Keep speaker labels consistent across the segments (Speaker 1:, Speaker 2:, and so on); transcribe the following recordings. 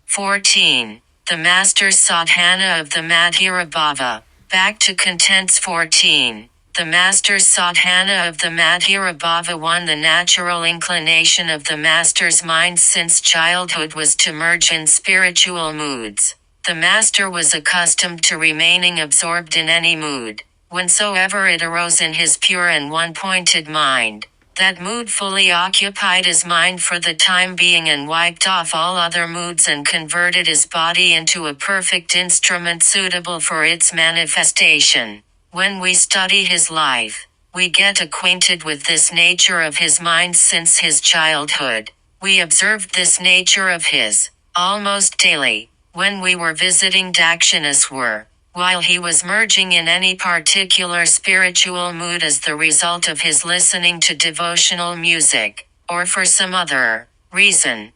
Speaker 1: 14. The Master's Sadhana of the Madhura Bhava. Back to Contents 14. The Master's Sadhana of the Madhura Bhava won. The natural inclination of the Master's mind since childhood was to merge in spiritual moods. The Master was accustomed to remaining absorbed in any mood, whensoever it arose in his pure and one-pointed mind. That mood fully occupied his mind for the time being and wiped off all other moods and converted his body into a perfect instrument suitable for its manifestation. When we study his life, we get acquainted with this nature of his mind since his childhood. We observed this nature of his, almost daily, when we were visiting Dakshineshwar, while he was merging in any particular spiritual mood as the result of his listening to devotional music, or for some other reason,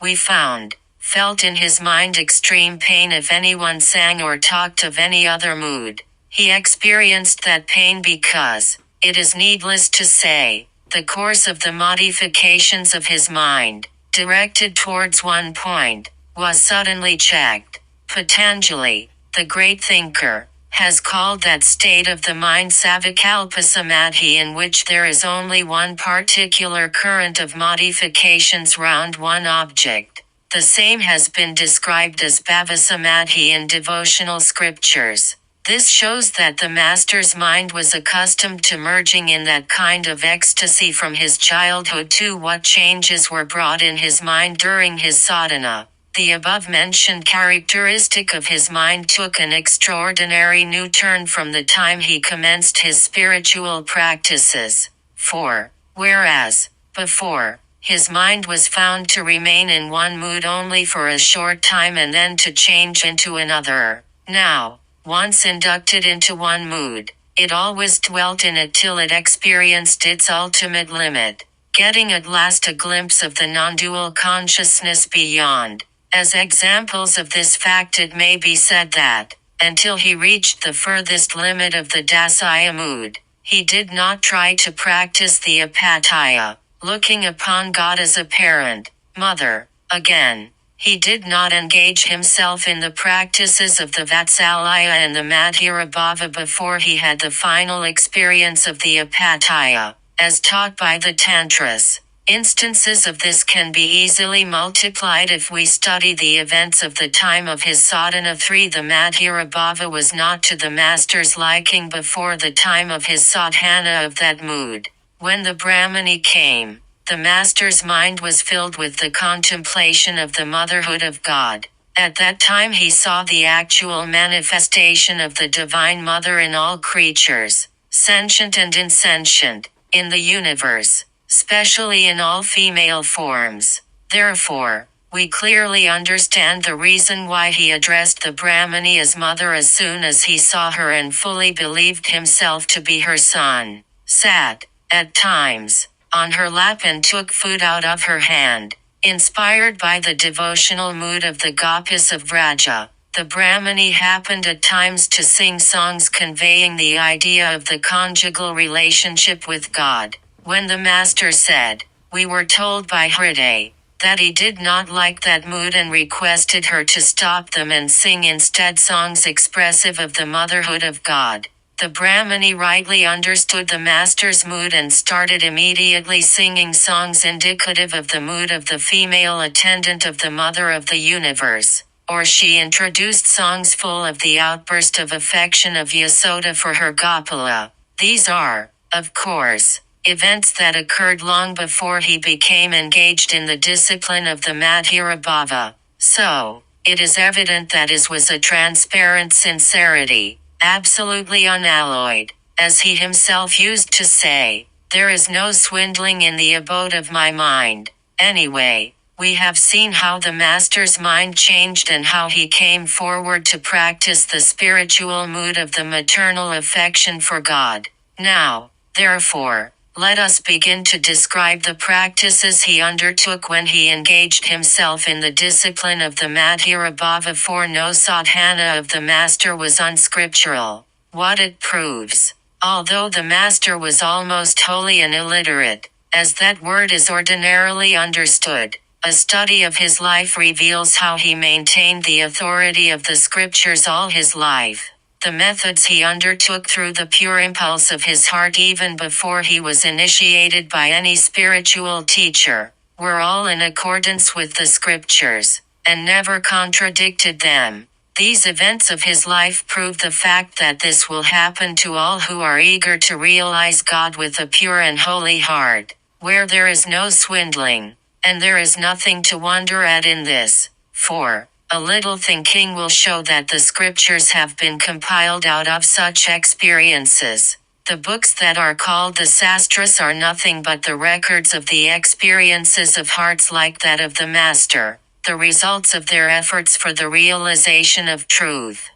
Speaker 1: we found, felt in his mind extreme pain if anyone sang or talked of any other mood. He experienced that pain because, it is needless to say, the course of the modifications of his mind, directed towards one point, was suddenly checked. Patanjali, the great thinker, has called that state of the mind Savikalpa Samadhi, in which there is only one particular current of modifications round one object. The same has been described as Bhava Samadhi in devotional scriptures. This shows that the Master's mind was accustomed to merging in that kind of ecstasy from his childhood too. What changes were brought in his mind during his sadhana? The above-mentioned characteristic of his mind took an extraordinary new turn from the time he commenced his spiritual practices. 4. Whereas, before, his mind was found to remain in one mood only for a short time and then to change into another. Now, once inducted into one mood, it always dwelt in it till it experienced its ultimate limit, getting at last a glimpse of the non-dual consciousness beyond. As examples of this fact, it may be said that, until he reached the furthest limit of the dasaya mood, he did not try to practice the apataya, looking upon God as a parent, mother. Again, he did not engage himself in the practices of the Vatsalaya and the Madhura Bhava before he had the final experience of the apataya, as taught by the Tantras. Instances of this can be easily multiplied if we study the events of the time of his sadhana. 3. The Madhura Bhava was not to the Master's liking before the time of his sadhana of that mood. When the Brahmani came, the Master's mind was filled with the contemplation of the motherhood of God. At that time he saw the actual manifestation of the Divine Mother in all creatures, sentient and insentient, in the universe, especially in all female forms. Therefore, we clearly understand the reason why he addressed the Brahmani as mother as soon as he saw her and fully believed himself to be her son. Sat, at times, on her lap and took food out of her hand. Inspired by the devotional mood of the Gopis of Vraja, the Brahmani happened at times to sing songs conveying the idea of the conjugal relationship with God. When the Master said, "We were told by Hriday," that he did not like that mood and requested her to stop them and sing instead songs expressive of the motherhood of God, the Brahmani rightly understood the Master's mood and started immediately singing songs indicative of the mood of the female attendant of the Mother of the Universe. Or she introduced songs full of the outburst of affection of Yasoda for her Gopala. These are, of course, events that occurred long before he became engaged in the discipline of the Madhura Bhava. So, it is evident that his was a transparent sincerity, absolutely unalloyed. As he himself used to say, "There is no swindling in the abode of my mind." Anyway, we have seen how the Master's mind changed and how he came forward to practice the spiritual mood of the maternal affection for God. Now, therefore, let us begin to describe the practices he undertook when he engaged himself in the discipline of the Madhura Bhava, for no sadhana of the Master was unscriptural. What it proves, although the Master was almost wholly an illiterate, as that word is ordinarily understood, A study of his life reveals how he maintained the authority of the scriptures all his life. The methods he undertook through the pure impulse of his heart even before he was initiated by any spiritual teacher, were all in accordance with the scriptures, and never contradicted them. These events of his life prove the fact that this will happen to all who are eager to realize God with a pure and holy heart, where there is no swindling. And there is nothing to wonder at in this, for a little thinking will show that the scriptures have been compiled out of such experiences. The books that are called the Sastras are nothing but the records of the experiences of hearts like that of the Master, the results of their efforts for the realization of truth.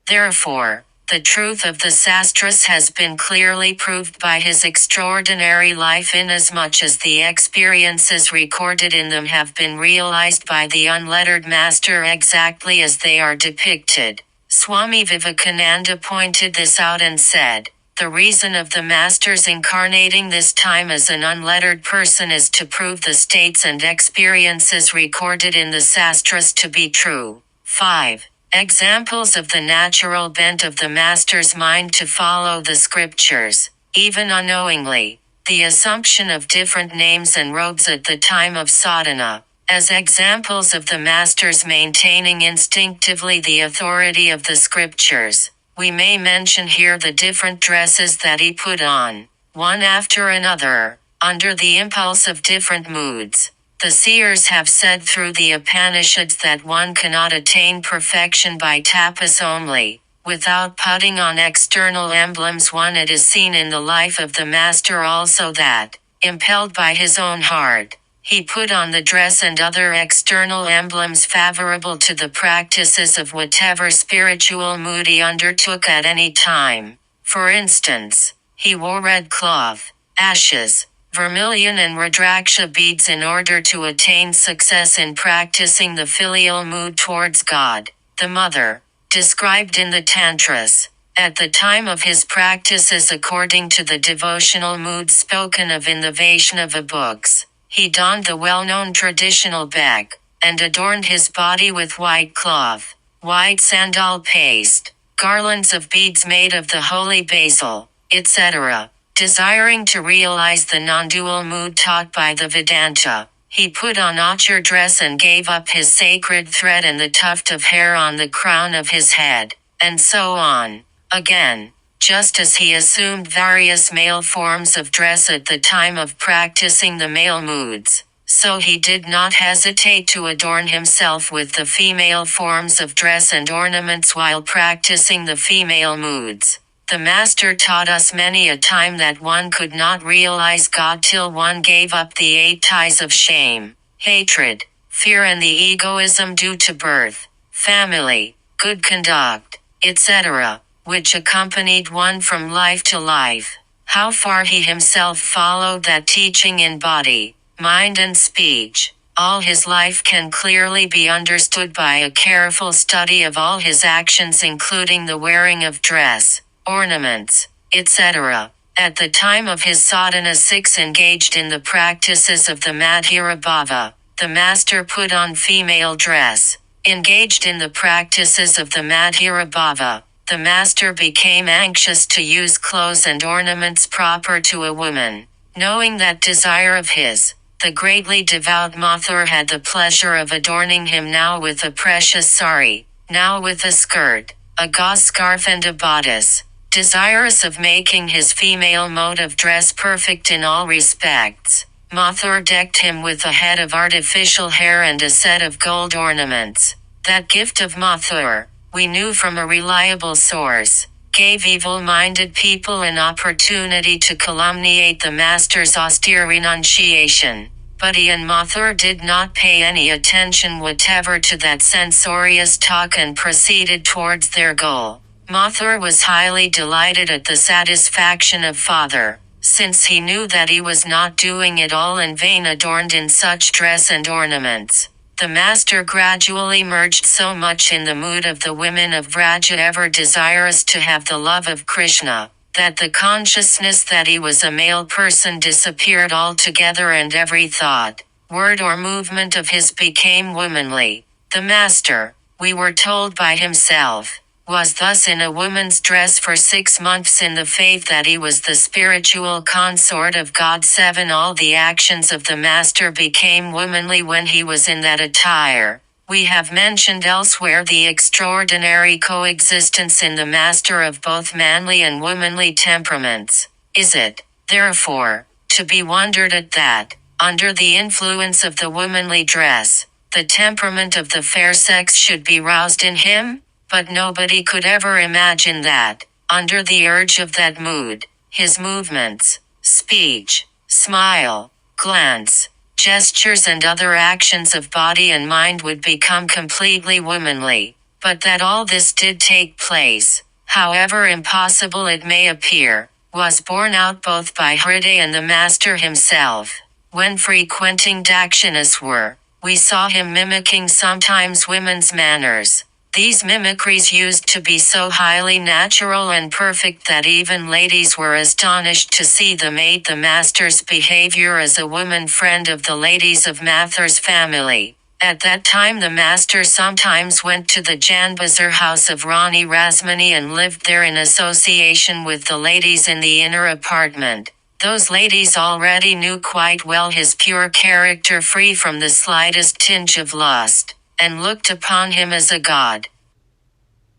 Speaker 1: Therefore, the truth of the Sastras has been clearly proved by his extraordinary life inasmuch as the experiences recorded in them have been realized by the unlettered master exactly as they are depicted. Swami Vivekananda pointed this out and said, "The reason of the masters incarnating this time as an unlettered person is to prove the states and experiences recorded in the Sastras to be true." 5. Examples of the natural bent of the master's mind to follow the scriptures, even unknowingly. The assumption of different names and robes at the time of sadhana, as examples of the master's maintaining instinctively the authority of the scriptures. We may mention here the different dresses that he put on, one after another, under the impulse of different moods. The seers have said through the Upanishads that one cannot attain perfection by tapas only, without putting on external emblems. It is seen in the life of the master also that, impelled by his own heart, he put on the dress and other external emblems favorable to the practices of whatever spiritual mood he undertook at any time. For instance, he wore red cloth, ashes, vermilion and rudraksha beads in order to attain success in practicing the filial mood towards God, the Mother, described in the Tantras. At the time of his practices according to the devotional mood spoken of in the Vaishnava books, he donned the well-known traditional bag, and adorned his body with white cloth, white sandal paste, garlands of beads made of the holy basil, etc. Desiring to realize the non-dual mood taught by the Vedanta, he put on achar dress and gave up his sacred thread and the tuft of hair on the crown of his head, and so on. Again, just as he assumed various male forms of dress at the time of practicing the male moods, so he did not hesitate to adorn himself with the female forms of dress and ornaments while practicing the female moods. The Master taught us many a time that one could not realize God till one gave up the 8 ties of shame, hatred, fear and the egoism due to birth, family, good conduct, etc., which accompanied one from life to life. How far he himself followed that teaching in body, mind and speech, all his life can clearly be understood by a careful study of all his actions including the wearing of dress, ornaments, etc. At the time of his sadhana 6 engaged in the practices of the Madhura Bhava, the master put on female dress. Engaged in the practices of the Madhura Bhava, the master became anxious to use clothes and ornaments proper to a woman. Knowing that desire of his, the greatly devout Madhur had the pleasure of adorning him now with a precious sari, now with a skirt, a gauze scarf and a bodice. Desirous of making his female mode of dress perfect in all respects, Madhur decked him with a head of artificial hair and a set of gold ornaments. That gift of Madhur, we knew from a reliable source, gave evil-minded people an opportunity to calumniate the master's austere renunciation. But he and Madhur did not pay any attention whatever to that censorious talk and proceeded towards their goal. Madhur was highly delighted at the satisfaction of Father, since he knew that he was not doing it all in vain adorned in such dress and ornaments. The master gradually merged so much in the mood of the women of Vraja ever desirous to have the love of Krishna, that the consciousness that he was a male person disappeared altogether and every thought, word or movement of his became womanly. The master, we were told by himself, was thus in a woman's dress for 6 months in the faith that he was the spiritual consort of God. 7. All the actions of the master became womanly when he was in that attire. We have mentioned elsewhere the extraordinary coexistence in the master of both manly and womanly temperaments. Is it, therefore, to be wondered at that, under the influence of the womanly dress, the temperament of the fair sex should be roused in him? But nobody could ever imagine that, under the urge of that mood, his movements, speech, smile, glance, gestures and other actions of body and mind would become completely womanly. But that all this did take place, however impossible it may appear, was borne out both by Hriday and the master himself. When frequenting Dakshineshwar, we saw him mimicking sometimes women's manners. These mimicries used to be so highly natural and perfect that even ladies were astonished to see them aid the master's behavior as a woman friend of the ladies of Mathur's family. At that time the master sometimes went to the Janbazar house of Rani Rasmani and lived there in association with the ladies in the inner apartment. Those ladies already knew quite well his pure character free from the slightest tinge of lust, and looked upon him as a god.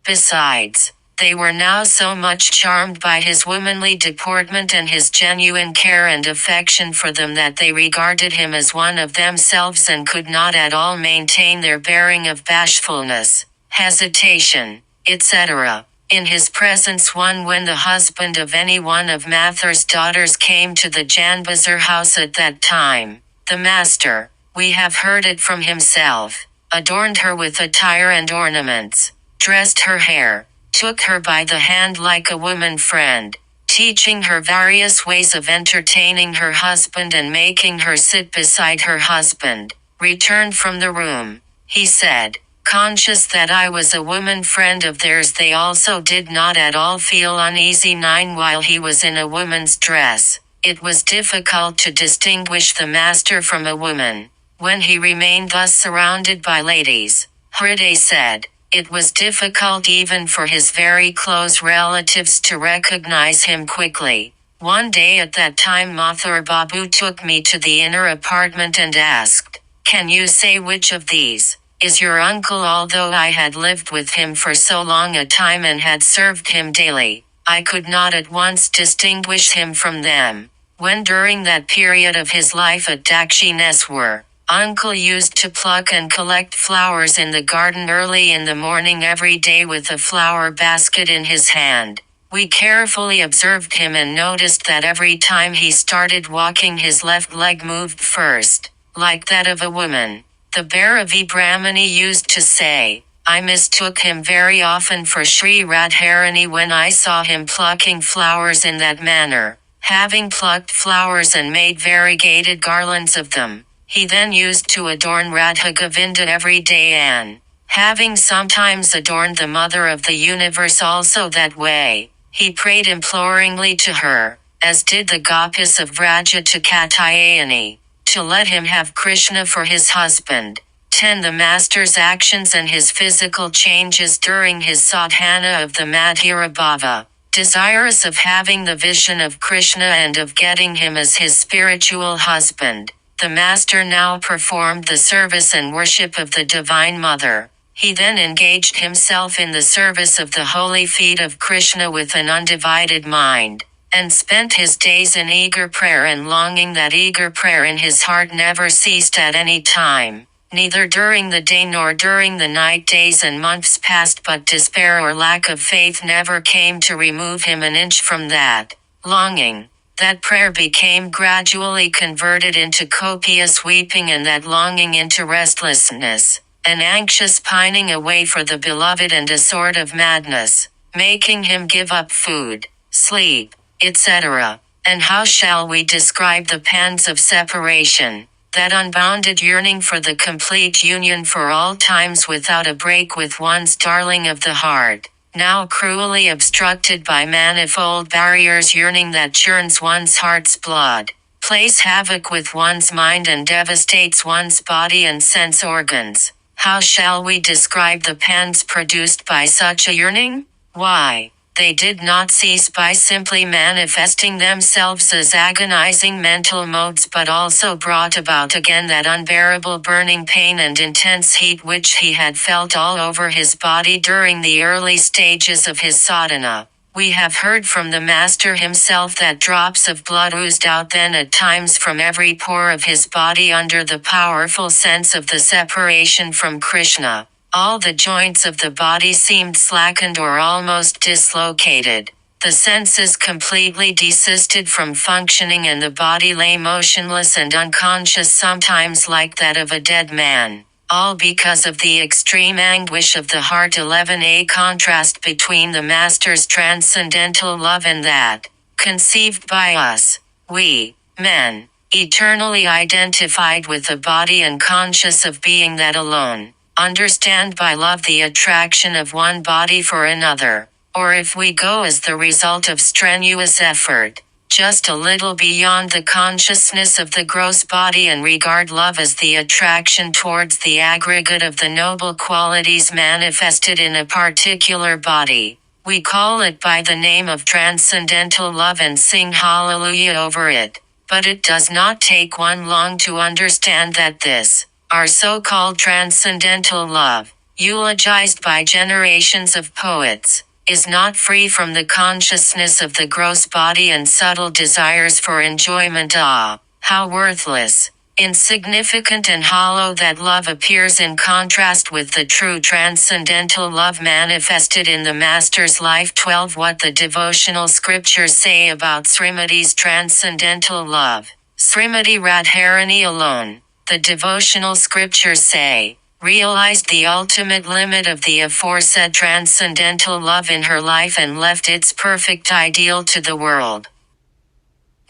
Speaker 1: Besides, they were now so much charmed by his womanly deportment and his genuine care and affection for them that they regarded him as one of themselves and could not at all maintain their bearing of bashfulness, hesitation, etc. in his presence. When the husband of any one of Mathur's daughters came to the Janbazar house at that time, the master, we have heard it from himself, adorned her with attire and ornaments, dressed her hair, took her by the hand like a woman friend, teaching her various ways of entertaining her husband and making her sit beside her husband, returned from the room. He said, conscious that I was a woman friend of theirs, they also did not at all feel uneasy. 9. While he was in a woman's dress, it was difficult to distinguish the master from a woman. When he remained thus surrounded by ladies, Hriday said, it was difficult even for his very close relatives to recognize him quickly. One day at that time Mathur Babu took me to the inner apartment and asked, can you say which of these is your uncle? Although I had lived with him for so long a time and had served him daily, I could not at once distinguish him from them. When during that period of his life at Dakshineshwar, Uncle used to pluck and collect flowers in the garden early in the morning every day with a flower basket in his hand. We carefully observed him and noticed that every time he started walking his left leg moved first, like that of a woman. The Bhairavi Brahmani used to say, I mistook him very often for Sri Radharani when I saw him plucking flowers in that manner. Having plucked flowers and made variegated garlands of them, he then used to adorn Radha Govinda every day and, having sometimes adorned the Mother of the Universe also that way, he prayed imploringly to her, as did the Gopis of Vraja to Katyayani, to let him have Krishna for his husband. 10. The master's actions and his physical changes during his sadhana of the Madhura Bhava. Desirous of having the vision of Krishna and of getting him as his spiritual husband, the master now performed the service and worship of the Divine Mother. He then engaged himself in the service of the holy feet of Krishna with an undivided mind, and spent his days in eager prayer and longing. That eager prayer in his heart never ceased at any time, neither during the day nor during the night. Days and months passed, but despair or lack of faith never came to remove him an inch from that longing. That prayer became gradually converted into copious weeping, and that longing into restlessness, an anxious pining away for the beloved, and a sort of madness, making him give up food, sleep, etc. And how shall we describe the pangs of separation, that unbounded yearning for the complete union for all times without a break with one's darling of the heart, now cruelly obstructed by manifold barriers, yearning that churns one's heart's blood, plays havoc with one's mind and devastates one's body and sense organs. How shall we describe the pangs produced by such a yearning? Why, they did not cease by simply manifesting themselves as agonizing mental modes, but also brought about again that unbearable burning pain and intense heat which he had felt all over his body during the early stages of his sadhana. We have heard from the Master himself that drops of blood oozed out then at times from every pore of his body under the powerful sense of the separation from Krishna. All the joints of the body seemed slackened or almost dislocated. The senses completely desisted from functioning and the body lay motionless and unconscious, sometimes like that of a dead man. All because of the extreme anguish of the heart. 11a Contrast between the Master's transcendental love and that conceived by us, we, men, eternally identified with the body and conscious of being that alone, understand by love the attraction of one body for another, or if we go as the result of strenuous effort, just a little beyond the consciousness of the gross body and regard love as the attraction towards the aggregate of the noble qualities manifested in a particular body. We call it by the name of transcendental love and sing hallelujah over it. But it does not take one long to understand that this, our so-called transcendental love, eulogized by generations of poets, is not free from the consciousness of the gross body and subtle desires for enjoyment. Ah, how worthless, insignificant and hollow that love appears in contrast with the true transcendental love manifested in the Master's life. 12 What the devotional scriptures say about Srimati's transcendental love. Srimati Radharani alone, the devotional scriptures say, realized the ultimate limit of the aforesaid transcendental love in her life and left its perfect ideal to the world.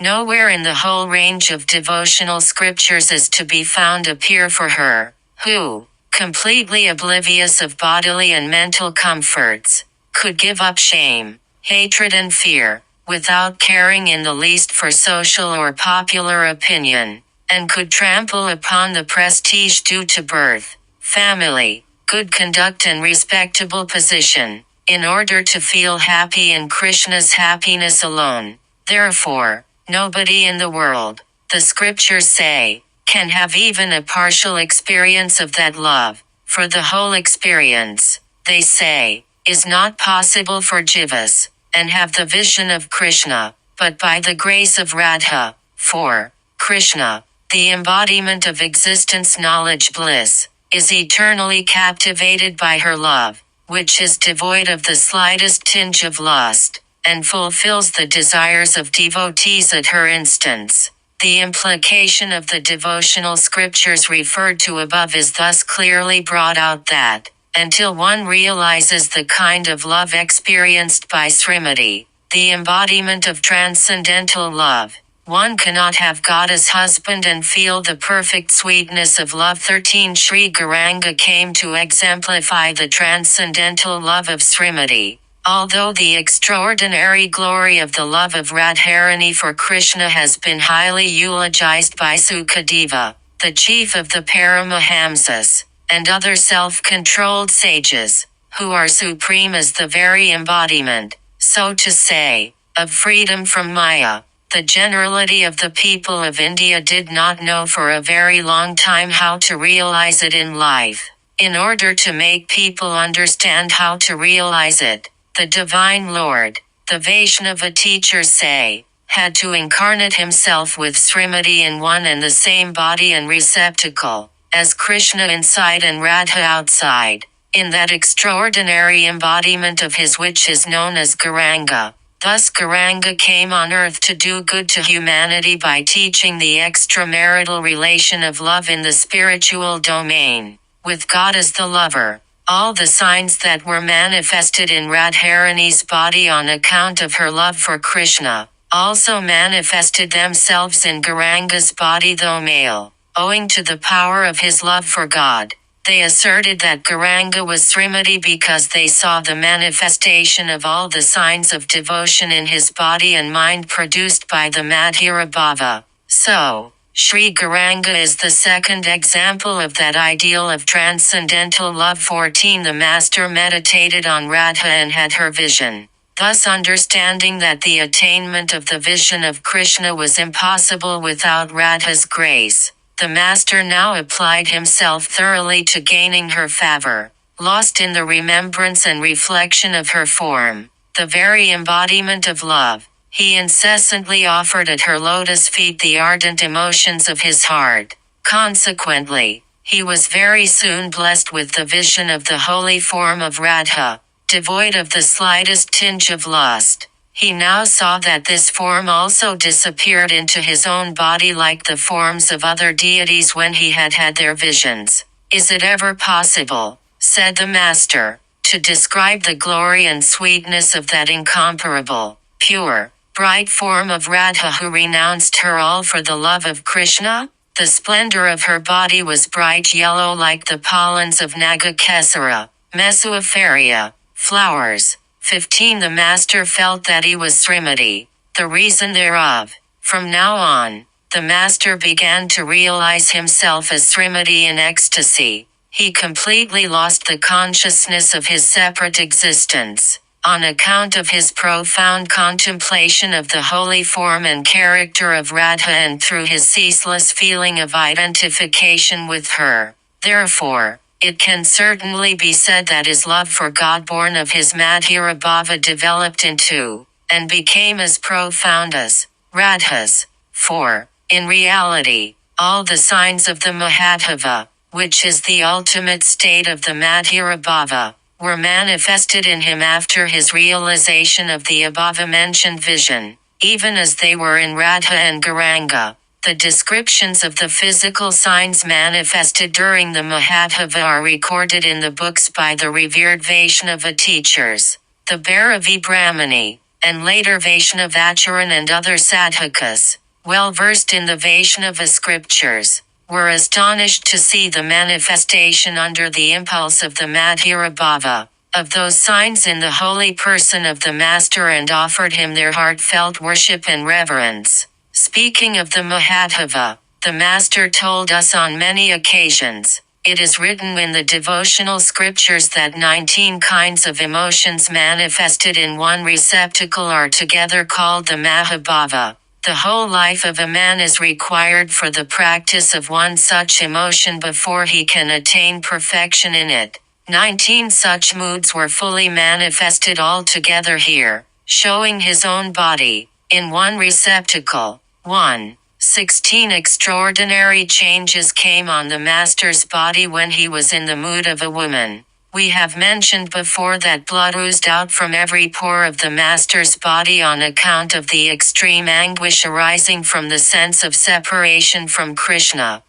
Speaker 1: Nowhere in the whole range of devotional scriptures is to be found a peer for her, who, completely oblivious of bodily and mental comforts, could give up shame, hatred and fear, without caring in the least for social or popular opinion, and could trample upon the prestige due to birth, family, good conduct and respectable position, in order to feel happy in Krishna's happiness alone. Therefore, nobody in the world, the scriptures say, can have even a partial experience of that love, for the whole experience, they say, is not possible for jivas, and have the vision of Krishna, but by the grace of Radha, for Krishna, the embodiment of existence knowledge bliss, is eternally captivated by her love, which is devoid of the slightest tinge of lust, and fulfills the desires of devotees at her instance. The implication of the devotional scriptures referred to above is thus clearly brought out that, until one realizes the kind of love experienced by Srimati, the embodiment of transcendental love, one cannot have God as husband and feel the perfect sweetness of love. 13 Sri Gauranga came to exemplify the transcendental love of Srimati. Although the extraordinary glory of the love of Radharani for Krishna has been highly eulogized by Sukadeva, the chief of the Paramahamsas, and other self-controlled sages, who are supreme as the very embodiment, so to say, of freedom from Maya, the generality of the people of India did not know for a very long time how to realize it in life. In order to make people understand how to realize it, the Divine Lord, the Vaishnava teachers say, had to incarnate himself with Srimati in one and the same body and receptacle, as Krishna inside and Radha outside, in that extraordinary embodiment of his which is known as Gauranga. Thus Gauranga came on earth to do good to humanity by teaching the extramarital relation of love in the spiritual domain, with God as the lover. All the signs that were manifested in Radharani's body on account of her love for Krishna, also manifested themselves in Gauranga's body though male, owing to the power of his love for God. They asserted that Gauranga was Srimati because they saw the manifestation of all the signs of devotion in his body and mind produced by the Madhura Bhava, So, Sri Gauranga is the second example of that ideal of transcendental love. 14 The Master meditated on Radha and had her vision. Thus understanding that the attainment of the vision of Krishna was impossible without Radha's grace, the Master now applied himself thoroughly to gaining her favor. Lost in the remembrance and reflection of her form, the very embodiment of love, he incessantly offered at her lotus feet the ardent emotions of his heart. Consequently, he was very soon blessed with the vision of the holy form of Radha, devoid of the slightest tinge of lust. He now saw that this form also disappeared into his own body like the forms of other deities when he had had their visions. Is it ever possible, said the Master, to describe the glory and sweetness of that incomparable, pure, bright form of Radha who renounced her all for the love of Krishna? The splendor of her body was bright yellow like the pollens of Nagakesara, Mesoopharia, flowers. 15 The Master felt that he was Srimati, the reason thereof. From now on, the Master began to realize himself as Srimati in ecstasy. He completely lost the consciousness of his separate existence. On account of his profound contemplation of the holy form and character of Radha and through his ceaseless feeling of identification with her. Therefore, it can certainly be said that his love for God born of his Madhura Bhava developed into, and became as profound as, Radha's. For, in reality, all the signs of the Mahadhava, which is the ultimate state of the Madhura Bhava, were manifested in him after his realization of the above-mentioned vision, even as they were in Radha and Gauranga. The descriptions of the physical signs manifested during the Mahadhava are recorded in the books by the revered Vaishnava teachers, the Bhairavi Brahmani, and later Vaishnavacharan and other sadhakas, well versed in the Vaishnava scriptures, were astonished to see the manifestation under the impulse of the Madhura Bhava, of those signs in the holy person of the Master and offered him their heartfelt worship and reverence. Speaking of the Mahadhava, the Master told us on many occasions, it is written in the devotional scriptures that 19 kinds of emotions manifested in one receptacle are together called the Mahabhava. The whole life of a man is required for the practice of one such emotion before he can attain perfection in it. 19 such moods were fully manifested all together here, showing his own body, in one receptacle. 1. 16 extraordinary changes came on the Master's body when he was in the mood of a woman. We have mentioned before that blood oozed out from every pore of the Master's body on account of the extreme anguish arising from the sense of separation from Krishna.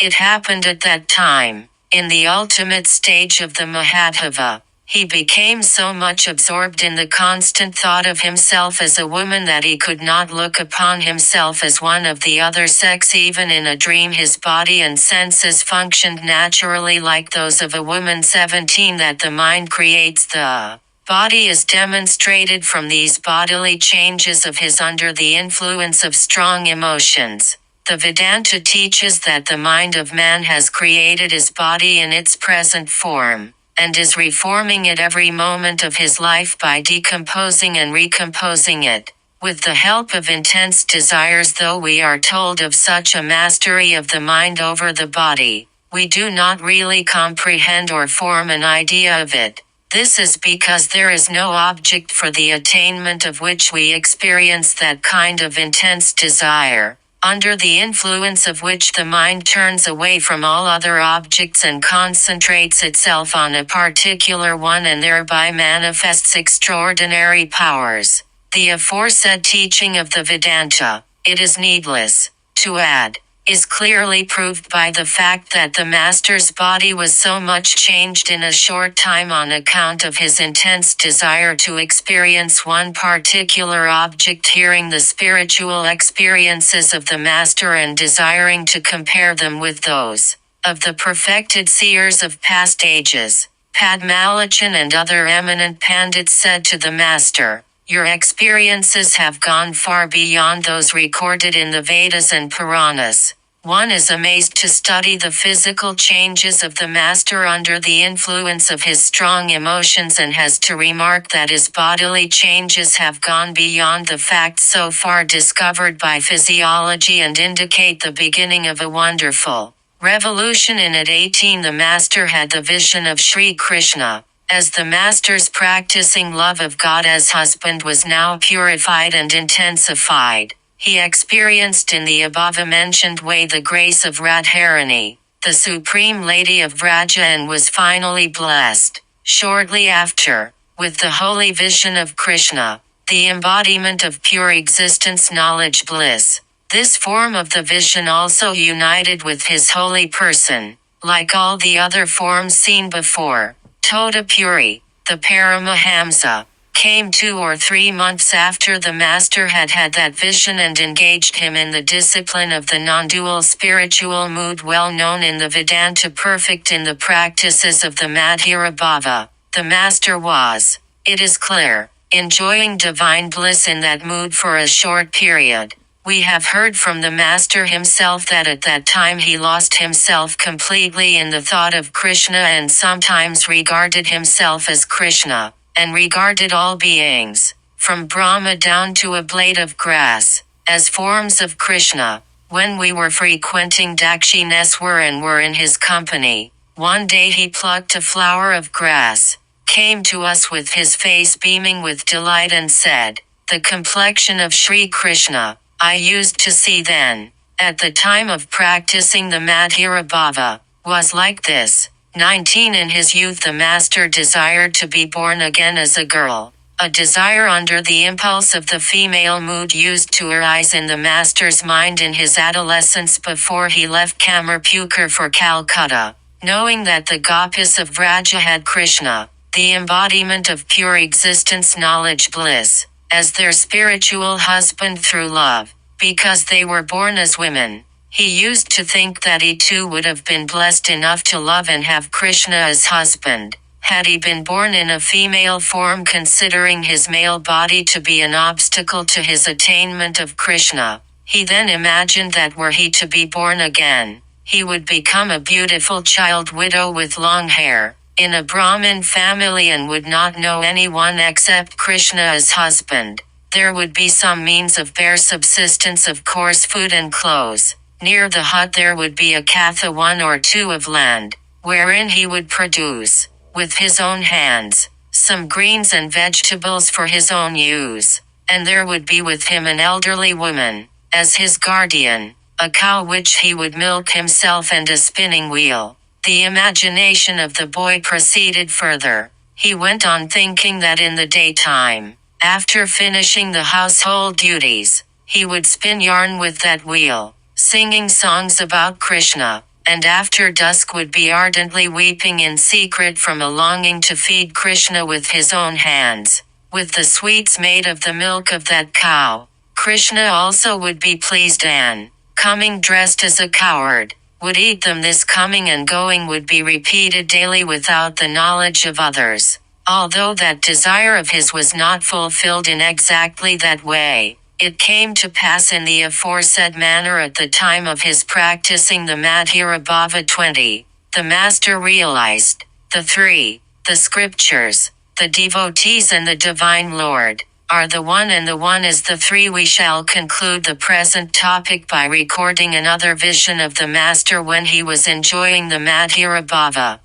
Speaker 1: It happened at that time, in the ultimate stage of the Mahadhava, he became so much absorbed in the constant thought of himself as a woman that he could not look upon himself as one of the other sex. Even in a dream his body and senses functioned naturally like those of a woman. 17 That the mind creates the body is demonstrated from these bodily changes of his under the influence of strong emotions. The Vedanta teaches that the mind of man has created his body in its present form, and is reforming it every moment of his life by decomposing and recomposing it, with the help of intense desires. Though we are told of such a mastery of the mind over the body, we do not really comprehend or form an idea of it. This is because there is no object for the attainment of which we experience that kind of intense desire, under the influence of which the mind turns away from all other objects and concentrates itself on a particular one and thereby manifests extraordinary powers. The aforesaid teaching of the Vedanta, it is needless to add, is clearly proved by the fact that the Master's body was so much changed in a short time on account of his intense desire to experience one particular object. Hearing the spiritual experiences of the Master and desiring to compare them with those of the perfected seers of past ages, Padmalochan and other eminent Pandits said to the Master, Your experiences have gone far beyond those recorded in the Vedas and Puranas. One is amazed to study the physical changes of the master under the influence of his strong emotions and has to remark that his bodily changes have gone beyond the facts so far discovered by physiology and indicate the beginning of a wonderful revolution. At 18 the master had the vision of Sri Krishna. As the master's practicing love of God as husband was now purified and intensified, he experienced in the above-mentioned way the grace of Radharani, the supreme lady of Vraja, and was finally blessed, shortly after, with the holy vision of Krishna, the embodiment of pure existence knowledge bliss. This form of the vision also united with his holy person, like all the other forms seen before. Totapuri, the Paramahamsa, came 2 or 3 months after the master had had that vision and engaged him in the discipline of the non-dual spiritual mood well known in the Vedanta, perfect in the practices of the Madhura Bhava. The master was, it is clear, enjoying divine bliss in that mood for a short period. We have heard from the master himself that at that time he lost himself completely in the thought of Krishna and sometimes regarded himself as Krishna, and regarded all beings, from Brahma down to a blade of grass, as forms of Krishna. When we were frequenting Dakshineshwar and were in his company, one day he plucked a flower of grass, came to us with his face beaming with delight and said, "The complexion of Sri Krishna, I used to see then, at the time of practicing the Madhura Bhava, was like this." 19 In his youth the master desired to be born again as a girl. A desire under the impulse of the female mood used to arise in the master's mind in his adolescence before he left Kamarpukur for Calcutta. Knowing that the gopis of Vraja had Krishna, the embodiment of pure existence knowledge bliss, as their spiritual husband through love, because they were born as women. He used to think that he too would have been blessed enough to love and have Krishna as husband, had he been born in a female form, considering his male body to be an obstacle to his attainment of Krishna. He then imagined that were he to be born again, he would become a beautiful child widow with long hair, in a Brahmin family, and would not know anyone except Krishna as husband. There would be some means of bare subsistence of coarse food and clothes. Near the hut there would be a katha 1 or 2 of land, wherein he would produce, with his own hands, some greens and vegetables for his own use. And there would be with him an elderly woman, as his guardian, a cow which he would milk himself, and a spinning wheel. The imagination of the boy proceeded further. He went on thinking that in the daytime, after finishing the household duties, he would spin yarn with that wheel, singing songs about Krishna, and after dusk would be ardently weeping in secret from a longing to feed Krishna with his own hands, with the sweets made of the milk of that cow. Krishna also would be pleased and, coming dressed as a coward, would eat them. This coming and going would be repeated daily without the knowledge of others. Although that desire of his was not fulfilled in exactly that way, it came to pass in the aforesaid manner at the time of his practicing the Madhura Bhava. 20. The master realized, the 3, the scriptures, the devotees and the divine Lord, are the one, and the one is the 3. We shall conclude the present topic by recording another vision of the master when he was enjoying the Madhura Bhava.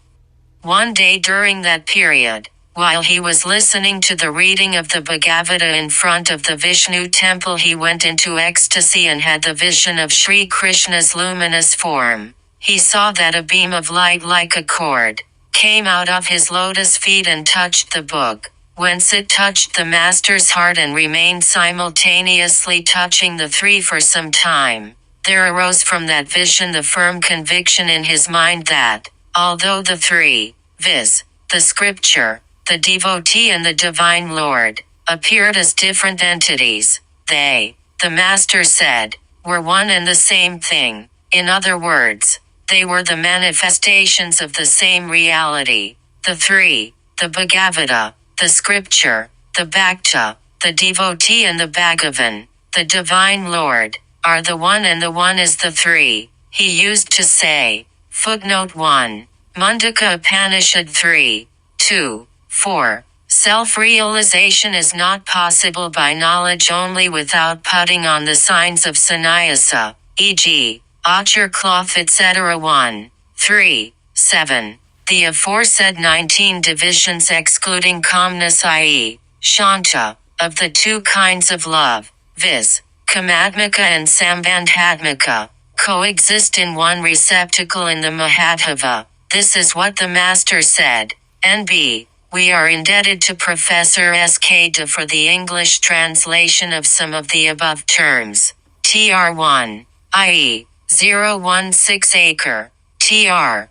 Speaker 1: One day during that period, while he was listening to the reading of the Bhagavata in front of the Vishnu temple, he went into ecstasy and had the vision of Sri Krishna's luminous form. He saw that a beam of light like a cord came out of his lotus feet and touched the book, whence it touched the master's heart and remained simultaneously touching the 3 for some time. There arose from that vision the firm conviction in his mind that, although the 3, viz., the scripture, the devotee and the divine Lord, appeared as different entities, they, the master said, were one and the same thing. In other words, they were the manifestations of the same reality. The 3, the Bhagavata, the scripture, the Bhakta, The devotee and the Bhagavan, the Divine Lord, are the one and the one is the three, he used to say. Footnote 1. Mundaka Upanishad 3. 2. 4. Self-realization is not possible by knowledge only without putting on the signs of sannyasa, e.g., ochre cloth etc. 1. 3. 7. The aforesaid 19 divisions excluding calmness i.e., shanta, of the two kinds of love, viz., kamatmika and sambandhatmika, coexist in one receptacle in the Mahadhava. This is what the Master said. N.B. We are indebted to Professor S.K. De for the English translation of some of the above terms. TR1, i.e., 016 acre, TR,